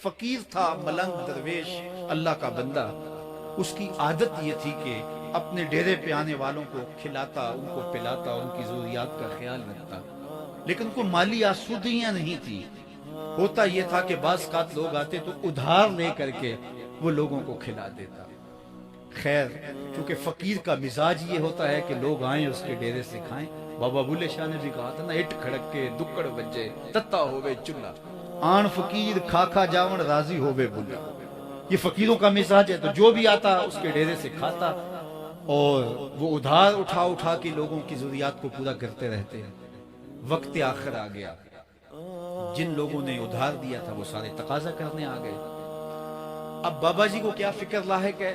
فقیر تھا، ملنگ درویش، اللہ کا بندہ. اس کی عادت یہ تھی کہ اپنے ڈیرے پہ آنے والوں کو کھلاتا، ان کو پلاتا، ان کی ضروریات کا خیال رکھتا، لیکن کوئی مالی آسودگیاں نہیں تھی. ہوتا یہ تھا کہ بعض اوقات لوگ آتے تو ادھار لے کر کے وہ لوگوں کو کھلا دیتا. خیر، چونکہ فقیر کا مزاج یہ ہوتا ہے کہ لوگ آئیں اس کے ڈیرے سے کھائیں. بابا بلے شاہ نے بھی کہا تھا نا، اٹ کھڑک کے دکڑ بجے تتا ہوئے چلا، آن فقیر کھا کھا جاون راضی ہوئے بلا. یہ فقیروں کا مزاج ہے. تو جو بھی آتا اس کے ڈیرے سے کھاتا، اور وہ ادھار اٹھا اٹھا کے لوگوں کی ضروریات کو پورا کرتے رہتے ہیں. وقت آخر آ گیا، جن لوگوں نے ادھار دیا تھا وہ سارے تقاضا کرنے آ گئے. اب بابا جی کو کیا فکر لاحق ہے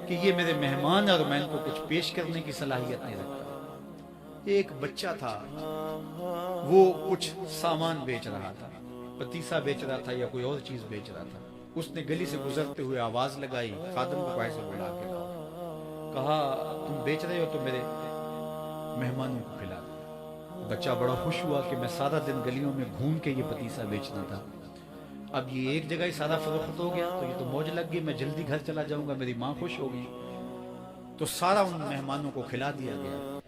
کہ یہ میرے مہمان اور میں ان کو کچھ پیش کرنے کی صلاحیت نہیں رکھتا. ایک بچہ تھا، وہ کچھ سامان بیچ رہا تھا، پتیسا بیچ رہا تھا یا کوئی اور چیز بیچ رہا تھا. اس نے گلی سے گزرتے ہوئے آواز لگائی، خادم کو پیسے بلا کے کہا تم بیچ رہے ہو تو میرے مہمانوں کو کھلا دو. بچہ بڑا خوش ہوا کہ میں سارا دن گلیوں میں گھوم کے یہ پتیسا بیچنا تھا، اب یہ ایک جگہ ہی سارا فروخت ہو گیا تو یہ تو موج لگ گئی، میں جلدی گھر چلا جاؤں گا، میری ماں خوش ہوگی. تو سارا ان مہمانوں کو کھلا دیا گیا.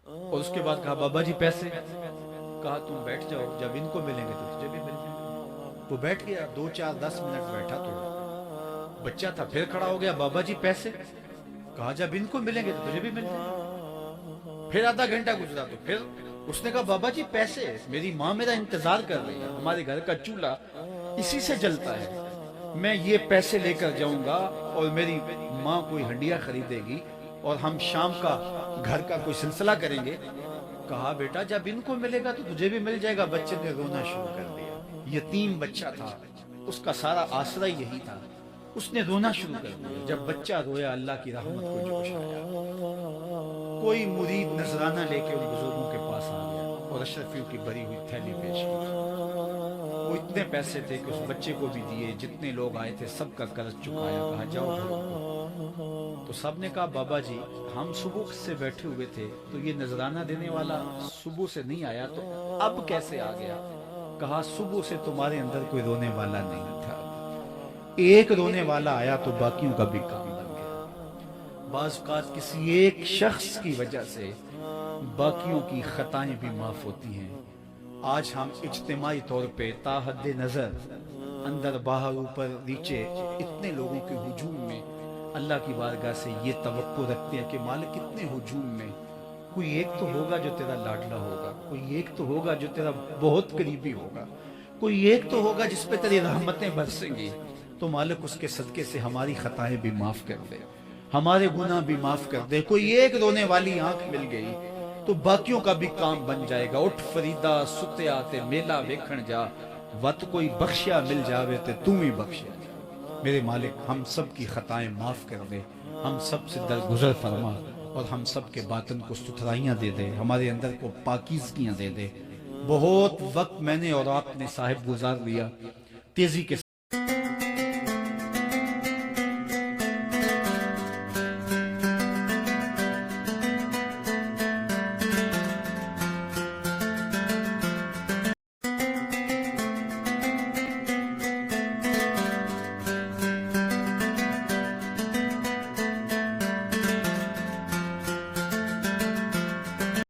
اور اس کے بعد کہا بابا جی پیسے؟ کہا تم بیٹھ جاؤ، جب ان کو ملیں گے تو تجھے بھی مل جائیں گے. وہ بیٹھ گیا، 2 4 10 منٹ بیٹھا تو بچہ تھا، پھر کھڑا ہو گیا، بابا جی پیسے؟ کہا جب ان کو ملیں گے تو تجھے بھی مل جائیں گے. پھر آدھا گھنٹہ گزرا تو پھر اس نے کہا بابا جی پیسے؟ میری ماں میرا انتظار کر رہی ہے، ہمارے گھر کا چولہا اسی سے جلتا ہے، میں یہ پیسے لے کر جاؤں گا اور میری ماں کوئی ہنڈیا خریدے گی اور ہم شام کا گھر کا کوئی سلسلہ کریں گے. کہا بیٹا جب ان کو ملے گا تو تجھے بھی مل جائے گا. بچے نے رونا شروع کر دیا. یتیم بچہ تھا، اس کا سارا آسرا یہی تھا. اس نے رونا شروع کر دیا. جب بچہ رویا اللہ کی رحمت کو جوش آیا. کوئی مرید نذرانہ لے کے ان بزرگوں کے پاس آ گیا اور اشرفیوں کی بھری ہوئی تھیلی پیش کی. وہ اتنے پیسے تھے کہ اس بچے کو بھی دیے، جتنے لوگ آئے تھے سب کا قرض چکایا. کہا جاؤ گھر. تو سب نے کہا بابا جی ہم صبح سے بیٹھے ہوئے تھے تو یہ نذرانہ دینے والا صبح سے نہیں آیا تو اب کیسے آ گیا؟ کہا صبح سے تمہارے اندر کوئی رونے والا نہیں تھا، ایک رونے والا آیا تو باقیوں کا بھی کام بن گیا. بعض اوقات کسی ایک شخص کی وجہ سے باقیوں کی خطائیں بھی معاف ہوتی ہیں. آج ہم اجتماعی طور پہ تا حد نظر اندر باہر اوپر نیچے اتنے لوگوں کے ہجوم میں اللہ کی بارگاہ سے یہ توقع رکھتے ہیں کہ مالک اتنے ہجوم میں کوئی ایک تو ہوگا جو تیرا لاڈلا ہوگا، کوئی ایک تو ہوگا جو تیرا بہت قریبی ہوگا، کوئی ایک تو ہوگا جس پہ تیری رحمتیں برسیں گی. تو مالک اس کے صدقے سے ہماری خطائیں بھی معاف کر دے، ہمارے گناہ بھی معاف کر دے. کوئی ایک رونے والی آنکھ مل گئی تو باقیوں کا بھی کام بن جائے گا. اٹھ فریدا ستیا تے میلہ ویکھن جا، وت کوئی بخشیا مل جاوے تے تم ہی بخشیا جا. میرے مالک ہم سب کی خطائیں معاف کر دے، ہم سب سے درگزر فرما اور ہم سب کے باطن کو ستھرائیاں دے دے، ہمارے اندر کو پاکیزگیاں دے دے. بہت وقت میں نے اور آپ نے صاحب گزار لیا، تیزی کے